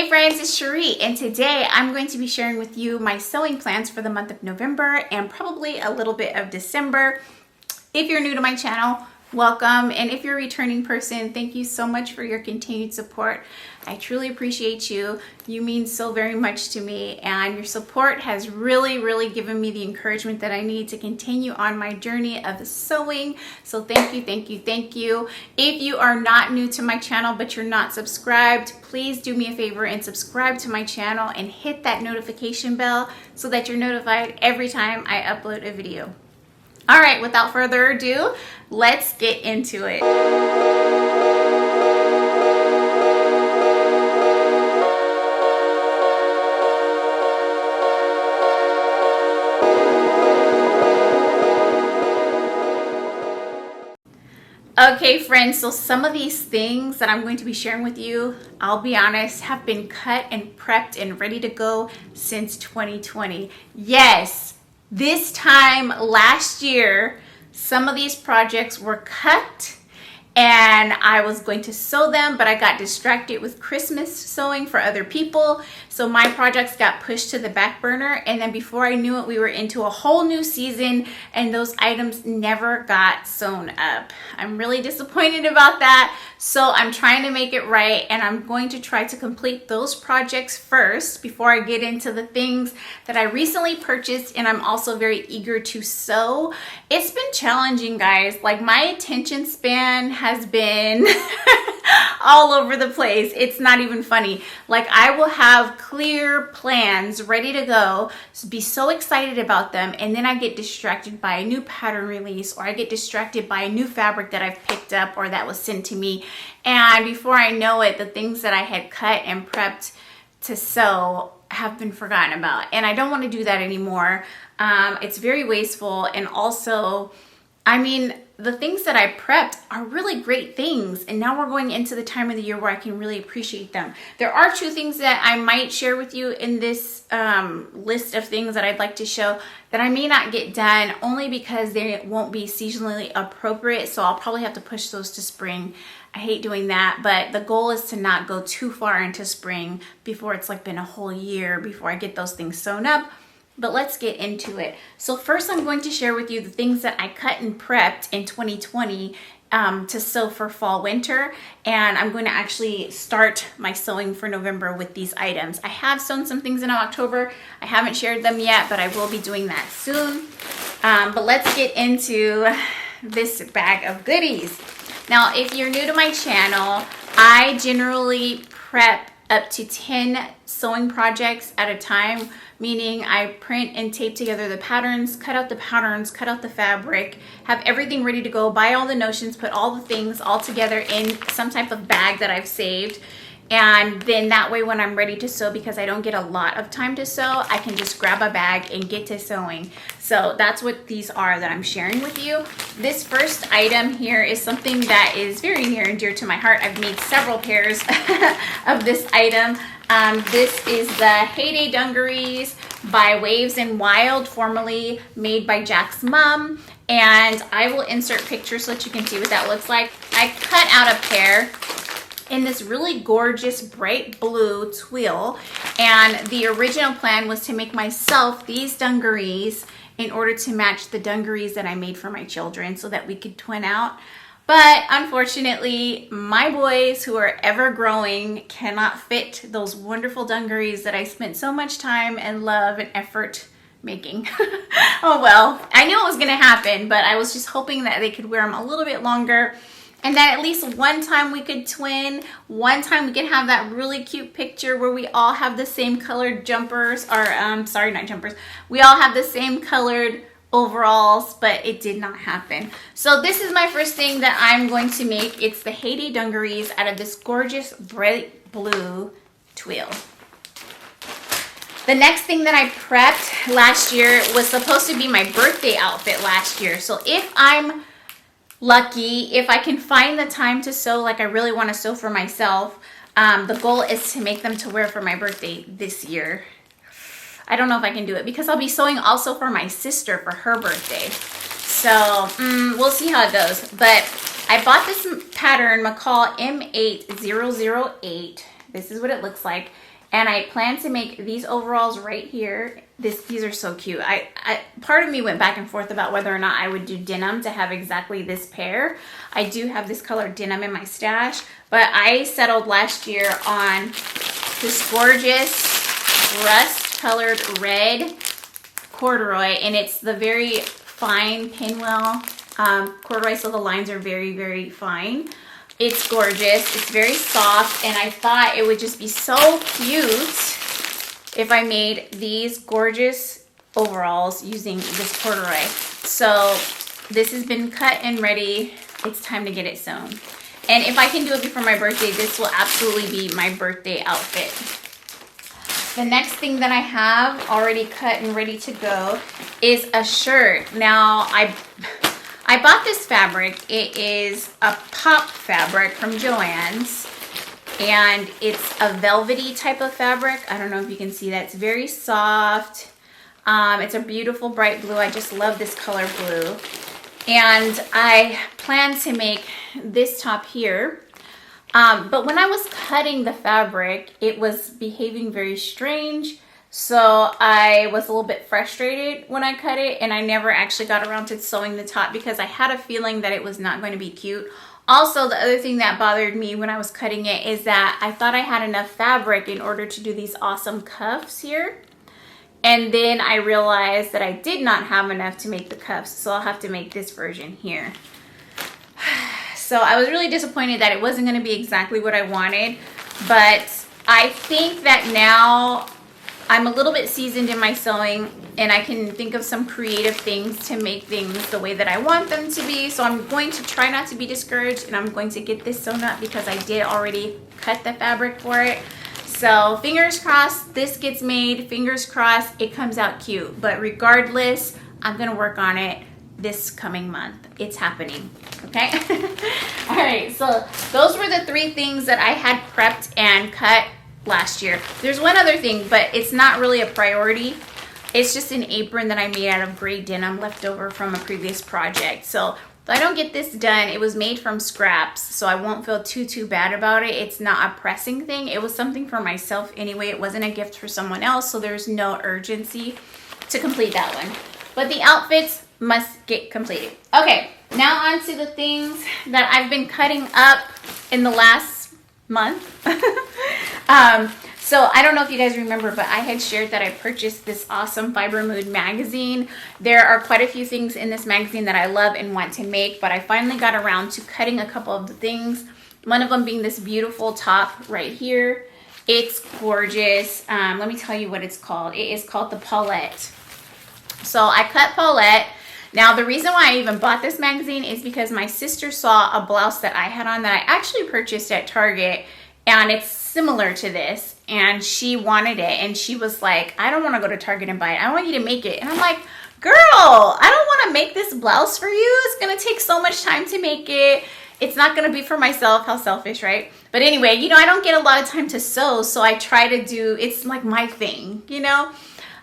Hey friends, it's Shereé, and today I'm going to be sharing with you my sewing plans for the month of November and probably a little bit of December. If you're new to my channel, welcome, and if you're a returning person, thank you so much for your continued support. I truly appreciate you. You mean so very much to me, and your support has really given me the encouragement that I need to continue on my journey of sewing. So thank you, thank you, thank you. If you are not new to my channel but you're not subscribed, please do me a favor and subscribe to my channel and hit that notification bell so that you're notified every time I upload a video. All right, without further ado, let's get into it. Okay friends, so some of these things that I'm going to be sharing with you, I'll be honest, have been cut and prepped and ready to go since 2020. Yes, this time last year, some of these projects were cut and I was going to sew them, but I got distracted with Christmas sewing for other people. So my projects got pushed to the back burner, and then before I knew it, we were into a whole new season and those items never got sewn up. I'm really disappointed about that. So I'm trying to make it right, and I'm going to try to complete those projects first before I get into the things that I recently purchased and I'm also very eager to sew. It's been challenging, guys. Like, my attention span has been all over the place. It's not even funny. Like, I will have clear plans ready to go, be so excited about them, and then I get distracted by a new pattern release, or I get distracted by a new fabric that I've picked up or that was sent to me, and before I know it, the things that I had cut and prepped to sew have been forgotten about, and I don't want to do that anymore. It's very wasteful, and also, I mean, the things that I prepped are really great things, and now we're going into the time of the year where I can really appreciate them. There are two things that I might share with you in this list of things that I'd like to show that I may not get done only because they won't be seasonally appropriate, so I'll probably have to push those to spring. I hate doing that, but the goal is to not go too far into spring before it's like been a whole year before I get those things sewn up. But let's get into it. So first, I'm going to share with you the things that I cut and prepped in 2020 to sew for fall winter, and I'm going to actually start my sewing for November with these items. I have sewn some things in October. I haven't shared them yet, but I will be doing that soon. But let's get into this bag of goodies. Now, if you're new to my channel, I generally prep up to 10 sewing projects at a time, meaning I print and tape together the patterns, cut out the fabric, have everything ready to go, buy all the notions, put all the things all together in some type of bag that I've saved. And then that way, when I'm ready to sew, because I don't get a lot of time to sew, I can just grab a bag and get to sewing. So that's what these are that I'm sharing with you. This first item here is something that is very near and dear to my heart. I've made several pairs of this item. This is the Heyday Dungarees by Waves and Wild, formerly made by Jack's mom. And I will insert pictures so that you can see what that looks like. I cut out a pair in this really gorgeous bright blue twill, and the original plan was to make myself these dungarees in order to match the dungarees that I made for my children so that we could twin out. But unfortunately, my boys, who are ever growing, cannot fit those wonderful dungarees that I spent so much time and love and effort making. Oh well, I knew it was gonna happen, but I was just hoping that they could wear them a little bit longer, and that at least one time we could twin, one time we could have that really cute picture where we all have the same colored jumpers, or sorry, not jumpers. We all have the same colored overalls, but it did not happen. So this is my first thing that I'm going to make. It's the Heyday Dungarees out of this gorgeous bright blue twill. The next thing that I prepped last year was supposed to be my birthday outfit last year. So if I'm lucky, if I can find the time to sew, like I really want to sew for myself, the goal is to make them to wear for my birthday this year. I don't know if I can do it because I'll be sewing also for my sister for her birthday. So we'll see how it goes. But I bought this pattern, McCalls M8008. This is what it looks like. And I plan to make these overalls right here. These are so cute. Part of me went back and forth about whether or not I would do denim to have exactly this pair. I do have this color denim in my stash, but I settled last year on this gorgeous rust colored red corduroy, and it's the very fine pinwheel corduroy, so the lines are very, very fine. It's gorgeous. It's very soft, and I thought it would just be so cute if I made these gorgeous overalls using this corduroy. So this has been cut and ready. It's time to get it sewn. And if I can do it before my birthday, this will absolutely be my birthday outfit. The next thing that I have already cut and ready to go is a shirt. Now, I bought this fabric. It is a pop fabric from Joann's, and it's a velvety type of fabric. I don't know if you can see that. It's very soft. It's a beautiful bright blue. I just love this color blue. And I plan to make this top here. But when I was cutting the fabric, it was behaving very strange. So I was a little bit frustrated when I cut it, and I never actually got around to sewing the top because I had a feeling that it was not going to be cute. Also, the other thing that bothered me when I was cutting it is that I thought I had enough fabric in order to do these awesome cuffs here. And then I realized that I did not have enough to make the cuffs, so I'll have to make this version here. So I was really disappointed that it wasn't going to be exactly what I wanted, but I think that now I'm a little bit seasoned in my sewing, and I can think of some creative things to make things the way that I want them to be. So I'm going to try not to be discouraged, and I'm going to get this sewn up because I did already cut the fabric for it. So fingers crossed this gets made. Fingers crossed it comes out cute. But regardless, I'm going to work on it this coming month. It's happening. Okay? All right. So those were the 3 things that I had prepped and cut last year. There's one other thing, but it's not really a priority. It's just an apron that I made out of gray denim left over from a previous project. So if I don't get this done, it was made from scraps, so I won't feel too bad about it. It's not a pressing thing. It was something for myself anyway. It wasn't a gift for someone else, so there's no urgency to complete that one. But the outfits must get completed. Okay, now on to the things that I've been cutting up in the last month. So I don't know if you guys remember, but I had shared that I purchased this awesome Fiber Mood magazine. There are quite a few things in this magazine that I love and want to make, but I finally got around to cutting a couple of the things. One of them being this beautiful top right here. It's gorgeous. Let me tell you what it's called. It is called the Paulette. So I cut Paulette. Now, the reason why I even bought this magazine is because my sister saw a blouse that I had on that I actually purchased at Target, and it's similar to this, and she wanted it, and she was like, I don't want to go to Target and buy it. I want you to make it. And I'm like, girl, I don't want to make this blouse for you. It's going to take so much time to make it. It's not going to be for myself. How selfish, right? But anyway, you know, I don't get a lot of time to sew, so I try to do, it's like my thing, you know?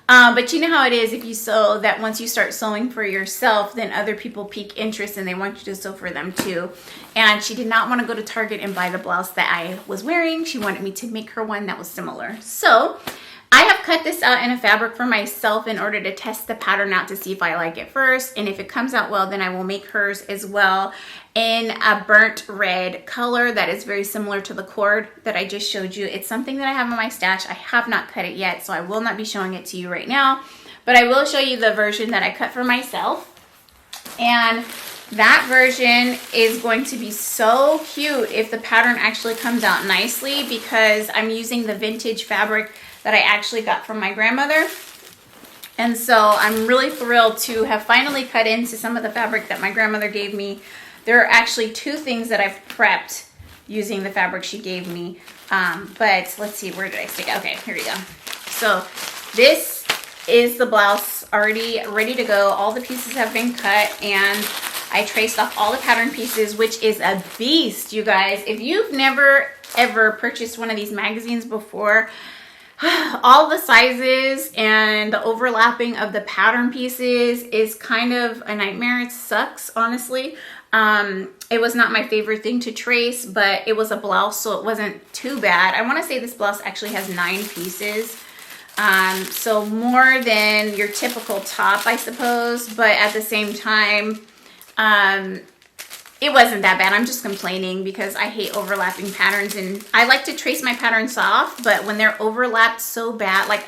But you know how it is if you sew, that once you start sewing for yourself, then other people pique interest and they want you to sew for them too. And she did not want to go to Target and buy the blouse that I was wearing. She wanted me to make her one that was similar. So I have cut this out in a fabric for myself in order to test the pattern out to see if I like it first. And if it comes out well, then I will make hers as well in a burnt red color that is very similar to the cord that I just showed you. It's something that I have in my stash. I have not cut it yet, so I will not be showing it to you right now. But I will show you the version that I cut for myself. And that version is going to be so cute if the pattern actually comes out nicely, because I'm using the vintage fabric that I actually got from my grandmother. And so I'm really thrilled to have finally cut into some of the fabric that my grandmother gave me. There are actually 2 things that I've prepped using the fabric she gave me. But let's see, where did I stick it? Okay, here we go. So this is the blouse already ready to go. All the pieces have been cut, and I traced off all the pattern pieces, which is a beast, you guys. If you've never ever purchased one of these magazines before, all the sizes and the overlapping of the pattern pieces is kind of a nightmare. It sucks, honestly. It was not my favorite thing to trace, but it was a blouse, so it wasn't too bad. I want to say this blouse actually has 9 pieces. So more than your typical top, I suppose, but at the same time, it wasn't that bad. I'm just complaining because I hate overlapping patterns, and I like to trace my patterns off, but when they're overlapped so bad, like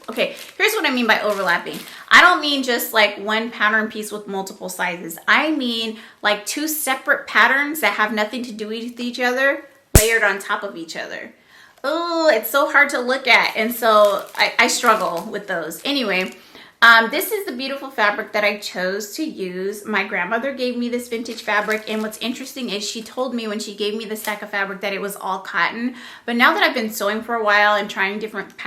okay, here's what I mean by overlapping. I don't mean just like one pattern piece with multiple sizes. I mean like 2 separate patterns that have nothing to do with each other layered on top of each other. Oh, it's so hard to look at, and so I struggle with those. Anyway, this is the beautiful fabric that I chose to use. My grandmother gave me this vintage fabric, and what's interesting is she told me when she gave me the stack of fabric that it was all cotton. But now that I've been sewing for a while and trying different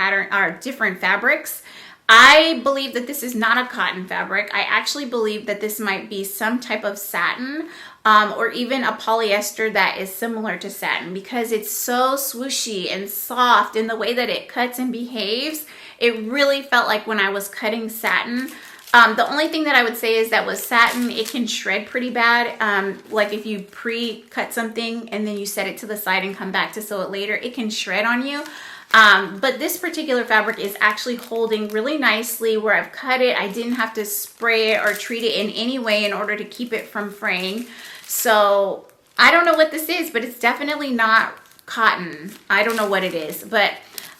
different fabrics, I believe that this is not a cotton fabric. I actually believe that this might be some type of satin, or even a polyester that is similar to satin, because it's so swooshy and soft in the way that it cuts and behaves. It really felt like when I was cutting satin. The only thing that I would say is that with satin, it can shred pretty bad. Like if you pre-cut something and then you set it to the side and come back to sew it later, it can shred on you. But this particular fabric is actually holding really nicely. Where I've cut it, I didn't have to spray it or treat it in any way in order to keep it from fraying. So I don't know what this is, but it's definitely not cotton. I don't know what it is,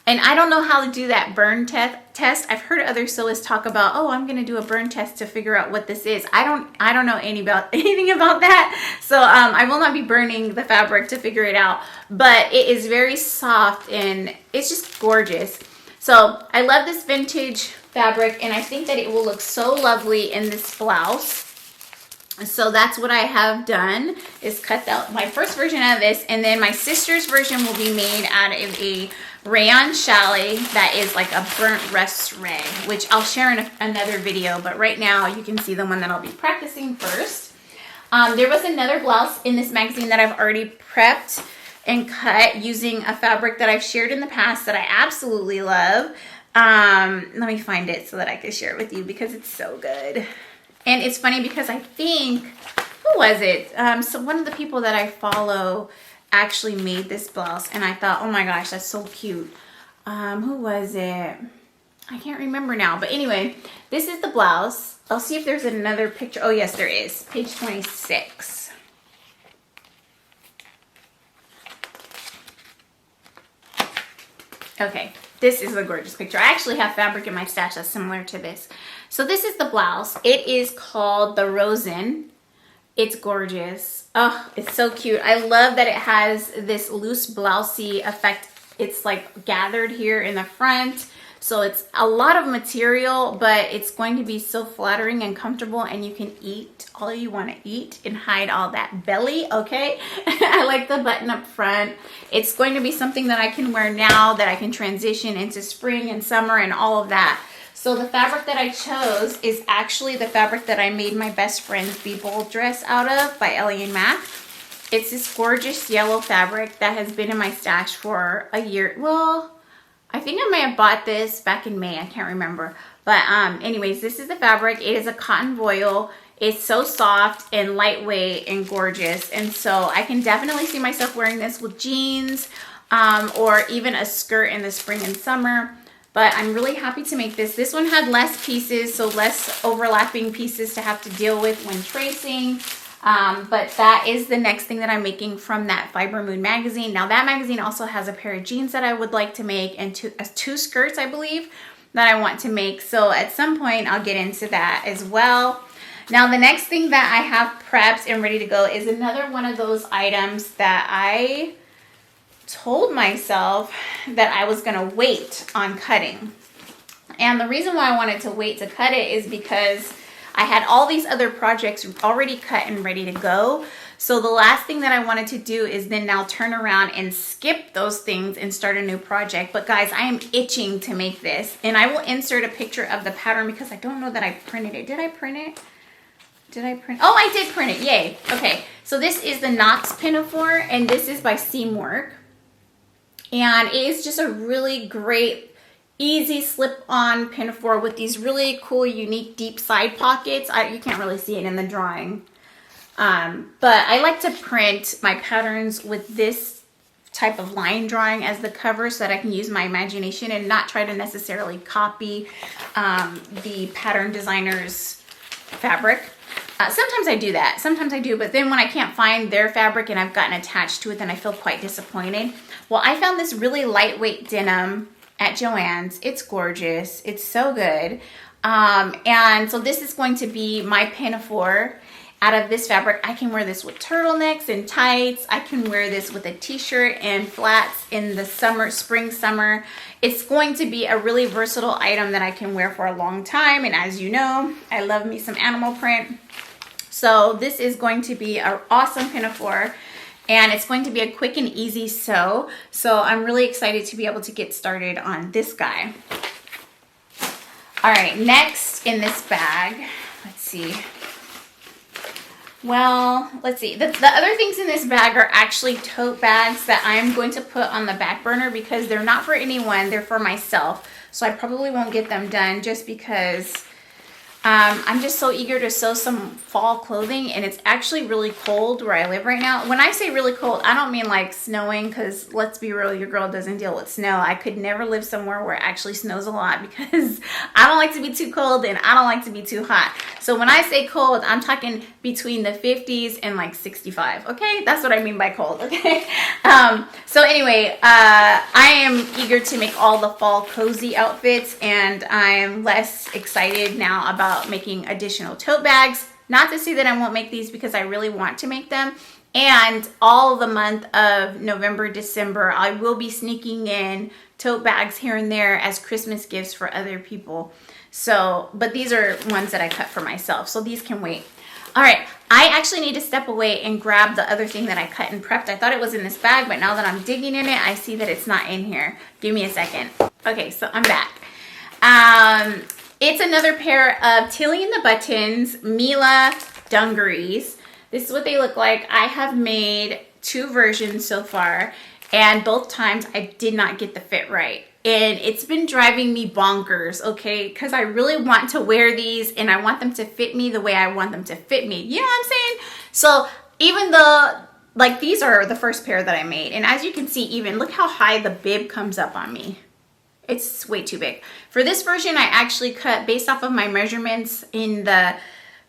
and I don't know how to do that burn test. I've heard other sewists talk about, oh, I'm going to do a burn test to figure out what this is. I don't know anything about that. So I will not be burning the fabric to figure it out, but it is very soft and it's just gorgeous. So I love this vintage fabric, and I think that it will look so lovely in this blouse. So that's what I have done, is cut out my first version of this, and then my sister's version will be made out of a rayon challis that is like a burnt rust rag, which I'll share in another video, but right now you can see the one that I'll be practicing first. There was another blouse in this magazine that I've already prepped and cut using a fabric that I've shared in the past that I absolutely love. Let me find it so that I can share it with you because it's so good. And it's funny because I think, who was it? So one of the people that I follow actually made this blouse, and I thought, oh my gosh, that's so cute. Who was it? I can't remember now. But anyway, this is the blouse. I'll see if there's another picture. Oh yes, there is. Page 26. Okay, this is a gorgeous picture. I actually have fabric in my stash that's similar to this. So this is the blouse. It is called the Rozan. It's gorgeous. Oh, it's so cute. I love that it has this loose blousey effect. It's like gathered here in the front. So it's a lot of material, but it's going to be so flattering and comfortable, and you can eat all you want to eat and hide all that belly, okay? I like the button up front. It's going to be something that I can wear now, that I can transition into spring and summer and all of that. So the fabric that I chose is actually the fabric that I made my best friend's Be Bold dress out of by Ellie & Mac. It's this gorgeous yellow fabric that has been in my stash for a year. Well, I think I may have bought this back in May. I can't remember. But anyways, this is the fabric. It is a cotton voile. It's so soft and lightweight and gorgeous. And so I can definitely see myself wearing this with jeans or even a skirt in the spring and summer. But I'm really happy to make this. This one had less pieces, so less overlapping pieces to have to deal with when tracing. But that is the next thing that I'm making from that Fiber Moon magazine. Now that magazine also has a pair of jeans that I would like to make, and two skirts, I believe, that I want to make. So at some point I'll get into that as well. Now the next thing that I have prepped and ready to go is another one of those items that I told myself that I was gonna wait on cutting. And the reason why I wanted to wait to cut it is because I had all these other projects already cut and ready to go. So the last thing that I wanted to do is then now turn around and skip those things and start a new project. But guys, I am itching to make this, and I will insert a picture of the pattern because I don't know that I printed it. Did I print it? Did I print? Oh, I did print it. Yay. Okay. So this is the Knox pinafore, and this is by Seamwork. And it is just a really great, easy slip-on pinafore with these really cool, unique, deep side pockets. You can't really see it in the drawing. But I like to print my patterns with this type of line drawing as the cover so that I can use my imagination and not try to necessarily copy the pattern designer's fabric. Sometimes I do that. Sometimes I do, but then when I can't find their fabric and I've gotten attached to it, then I feel quite disappointed. Well, I found this really lightweight denim at Joann's. It's gorgeous. It's so good. And so this is going to be my pinafore out of this fabric. I can wear this with turtlenecks and tights. I can wear this with a t-shirt and flats in the summer, spring, summer. It's going to be a really versatile item that I can wear for a long time. And as you know, I love me some animal print. So this is going to be an awesome pinafore, and it's going to be a quick and easy sew. So I'm really excited to be able to get started on this guy. All right, next in this bag, let's see. Well, let's see. The other things in this bag are actually tote bags that I'm going to put on the back burner because they're not for anyone, they're for myself. So I probably won't get them done just because I'm just so eager to sew some fall clothing, and it's actually really cold where I live right now. When I say really cold, I don't mean like snowing, because let's be real, your girl doesn't deal with snow. I could never live somewhere where it actually snows a lot because I don't like to be too cold and I don't like to be too hot. So when I say cold, I'm talking between the 50s and like 65, okay? That's what I mean by cold, okay? So anyway, I am eager to make all the fall cozy outfits, and I am less excited now about making additional tote bags. Not to say that I won't make these, because I really want to make them. And all the month of November, December, I will be sneaking in tote bags here and there as Christmas gifts for other people. So, but these are ones that I cut for myself, so these can wait. All right, I actually need to step away and grab the other thing that I cut and prepped. I thought it was in this bag, but now that I'm digging in it, I see that it's not in here. Give me a second. Okay, so I'm back. It's another pair of Tilly and the Buttons Mila Dungarees. This is what they look like. I have made 2 versions so far, and both times I did not get the fit right. And it's been driving me bonkers, okay? Because I really want to wear these, and I want them to fit me the way I want them to fit me. You know what I'm saying? So even though, like, these are the first pair that I made, and as you can see, even look how high the bib comes up on me. It's way too big. For this version, I actually cut based off of my measurements in the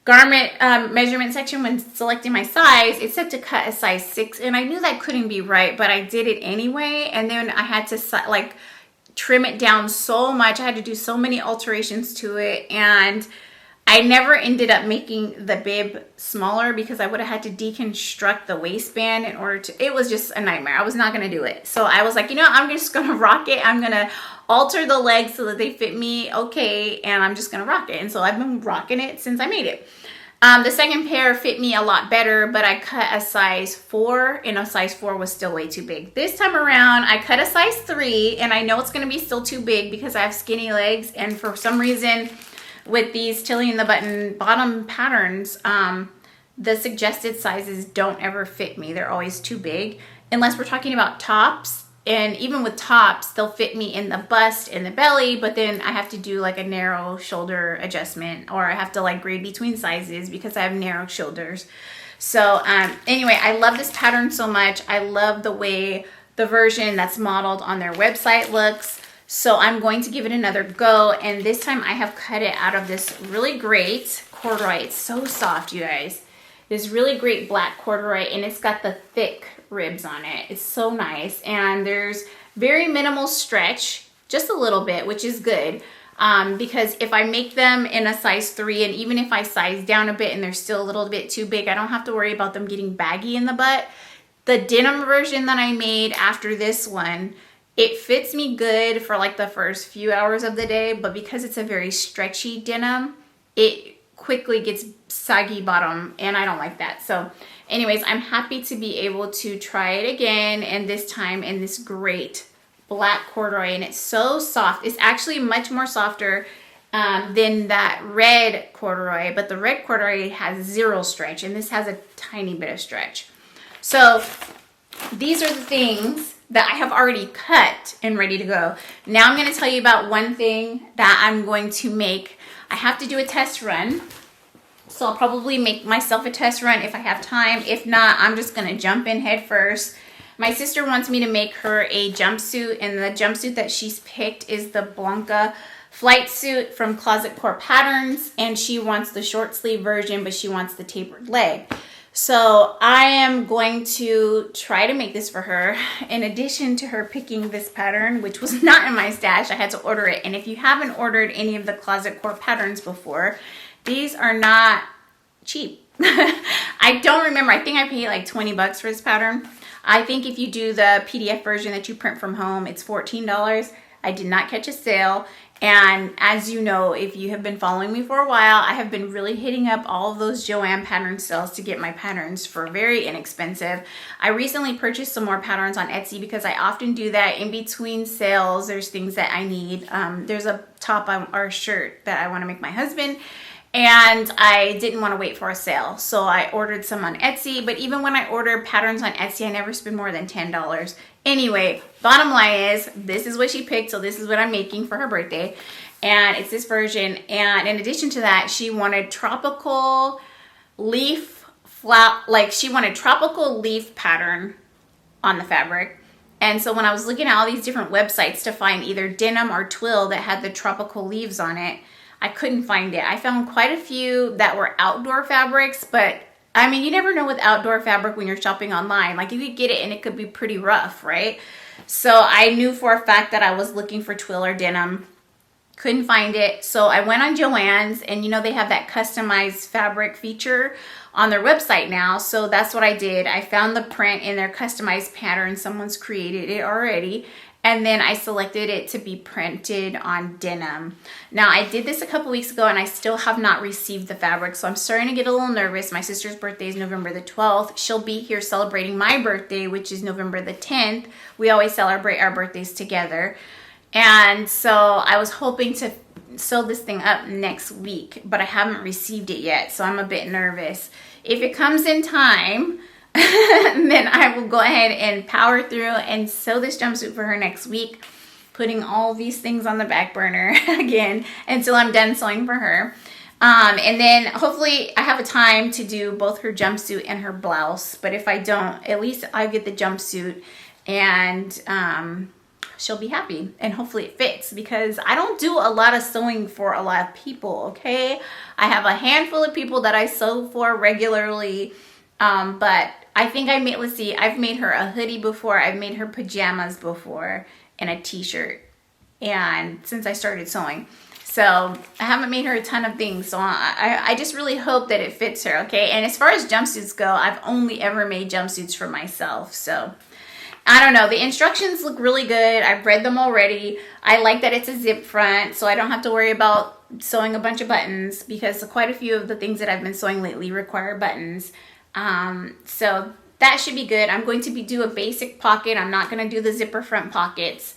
garment measurement section. When selecting my size, it said to cut a size 6, and I knew that couldn't be right, but I did it anyway. And then I had to like trim it down so much. I had to do so many alterations to it, and I never ended up making the bib smaller because I would have had to deconstruct the waistband in order to, it was just a nightmare. I was not going to do it. So I was like, you know, I'm just going to rock it. I'm going to alter the legs so that they fit me okay, and I'm just going to rock it. And so I've been rocking it since I made it. The second pair fit me a lot better, but I cut a size 4, and a size 4 was still way too big. This time around, I cut a size 3, and I know it's going to be still too big because I have skinny legs, and for some reason, with these Tilly and the Button bottom patterns, the suggested sizes don't ever fit me. They're always too big, unless we're talking about tops. And even with tops, they'll fit me in the bust and the belly, but then I have to do like a narrow shoulder adjustment, or I have to like grade between sizes because I have narrow shoulders. So anyway, I love this pattern so much. I love the way the version that's modeled on their website looks. So I'm going to give it another go, and this time I have cut it out of this really great corduroy. It's so soft, you guys. This really great black corduroy, and it's got the thick ribs on it. It's so nice, and there's very minimal stretch, just a little bit, which is good, because if I make them in a size 3, and even if I size down a bit and they're still a little bit too big, I don't have to worry about them getting baggy in the butt. The denim version that I made after this one, it fits me good for like the first few hours of the day, but because it's a very stretchy denim, it quickly gets saggy bottom, and I don't like that. So anyways, I'm happy to be able to try it again, and this time in this great black corduroy, and it's so soft. It's actually much more softer than that red corduroy, but the red corduroy has 0 stretch, and this has a tiny bit of stretch. So these are the things that I have already cut and ready to go. Now I'm going to tell you about one thing that I'm going to make. I have to do a test run. So I'll probably make myself a test run if I have time. If not, I'm just gonna jump in head first. My sister wants me to make her a jumpsuit, and the jumpsuit that she's picked is the Blanca flight suit from Closet Core Patterns, and she wants the short sleeve version, but she wants the tapered leg. So I am going to try to make this for her. In addition to her picking this pattern, which was not in my stash, I had to order it. And if you haven't ordered any of the Closet Core patterns before, these are not cheap. I don't remember. I think I paid like 20 bucks for this pattern. I think if you do the PDF version that you print from home, it's $14. I did not catch a sale. And as you know, if you have been following me for a while, I have been really hitting up all of those Joann pattern sales to get my patterns for very inexpensive. I recently purchased some more patterns on Etsy because I often do that in between sales. There's things that I need. There's a top or shirt that I want to make my husband, and I didn't want to wait for a sale. So I ordered some on Etsy, but even when I order patterns on Etsy, I never spend more than $10. Anyway, bottom line is, this is what she picked, so this is what I'm making for her birthday. And it's this version. And in addition to that, she wanted tropical leaf she wanted tropical leaf pattern on the fabric. And so when I was looking at all these different websites to find either denim or twill that had the tropical leaves on it, I couldn't find it. I found quite a few that were outdoor fabrics, but I mean, you never know with outdoor fabric when you're shopping online. Like, you could get it and it could be pretty rough, right? So I knew for a fact that I was looking for twill or denim. Couldn't find it. So I went on Joann's, and you know, they have that customized fabric feature on their website now. So that's what I did. I found the print in their customized pattern. Someone's created it already. And then I selected it to be printed on denim. Now, I did this a couple weeks ago, and I still have not received the fabric, so I'm starting to get a little nervous. My sister's birthday is November the 12th. She'll be here celebrating my birthday, which is November the 10th. We always celebrate our birthdays together. And so I was hoping to sew this thing up next week, but I haven't received it yet, so I'm a bit nervous. If it comes in time, then I will go ahead and power through and sew this jumpsuit for her next week, putting all these things on the back burner again until I'm done sewing for her. And then hopefully I have a time to do both her jumpsuit and her blouse. But if I don't, at least I get the jumpsuit, and she'll be happy, and hopefully it fits, because I don't do a lot of sewing for a lot of people, okay? I have a handful of people that I sew for regularly. But I think I've made her a hoodie before, I've made her pajamas before, and a t-shirt, and since I started sewing. So I haven't made her a ton of things, so I just really hope that it fits her, okay? And as far as jumpsuits go, I've only ever made jumpsuits for myself, so I don't know. The instructions look really good. I've read them already. I like that it's a zip front, so I don't have to worry about sewing a bunch of buttons, because quite a few of the things that I've been sewing lately require buttons. So that should be good. I'm going to do a basic pocket. I'm not going to do the zipper front pockets.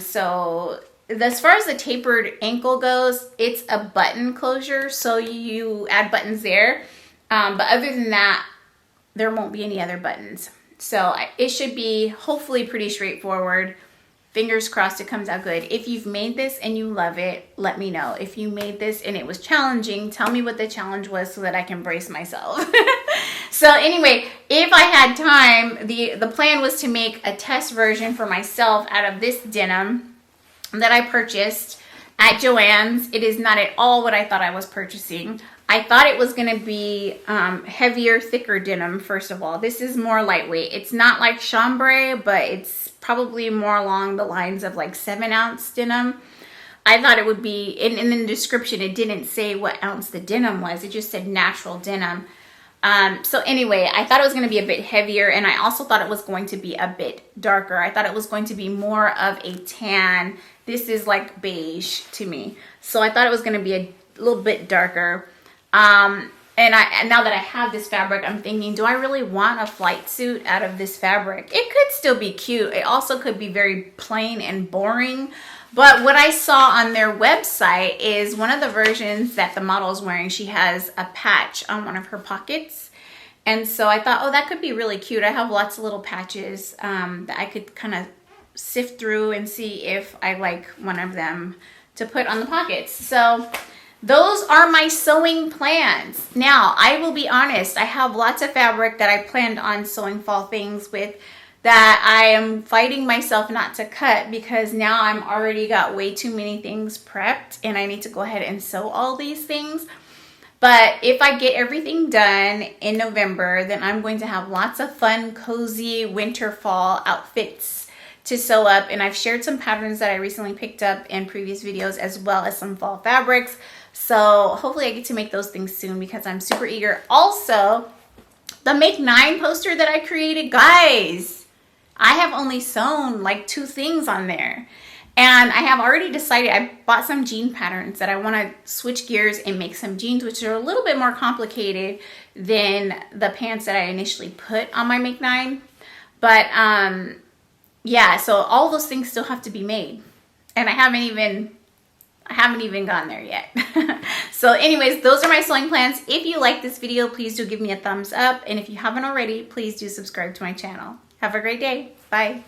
So as far as the tapered ankle goes, it's a button closure, so you add buttons there. But other than that, there won't be any other buttons. So it should be hopefully pretty straightforward. Fingers crossed it comes out good. If you've made this and you love it, let me know. If you made this and it was challenging, tell me what the challenge was so that I can brace myself. So anyway, if I had time, the plan was to make a test version for myself out of this denim that I purchased at Joann's. It is not at all what I thought I was purchasing. I thought it was going to be heavier, thicker denim, first of all. This is more lightweight. It's not like chambray, but it's probably more along the lines of like 7-ounce denim. I thought it would be, in the description, it didn't say what ounce the denim was. It just said natural denim. So anyway, I thought it was going to be a bit heavier, and I also thought it was going to be a bit darker. I thought it was going to be more of a tan. This is like beige to me. So I thought it was going to be a little bit darker. And now that I have this fabric, I'm thinking, do I really want a flight suit out of this fabric? It could still be cute. It also could be very plain and boring. But what I saw on their website is one of the versions that the model is wearing, she has a patch on one of her pockets. And so I thought, oh, that could be really cute. I have lots of little patches that I could kind of sift through and see if I like one of them to put on the pockets. So those are my sewing plans. Now, I will be honest, I have lots of fabric that I planned on sewing fall things with that I am fighting myself not to cut because now I'm already got way too many things prepped and I need to go ahead and sew all these things. But if I get everything done in November, then I'm going to have lots of fun, cozy winter fall outfits to sew up. And I've shared some patterns that I recently picked up in previous videos as well as some fall fabrics. So hopefully I get to make those things soon because I'm super eager. Also, the Make 9 poster that I created, guys, I have only sewn like 2 things on there. And I have already decided, I bought some jean patterns that I want to switch gears and make some jeans, which are a little bit more complicated than the pants that I initially put on my Make 9. But yeah, so all those things still have to be made. And I haven't even gone there yet. So anyways, those are my sewing plans. If you like this video, please do give me a thumbs up. And if you haven't already, please do subscribe to my channel. Have a great day. Bye.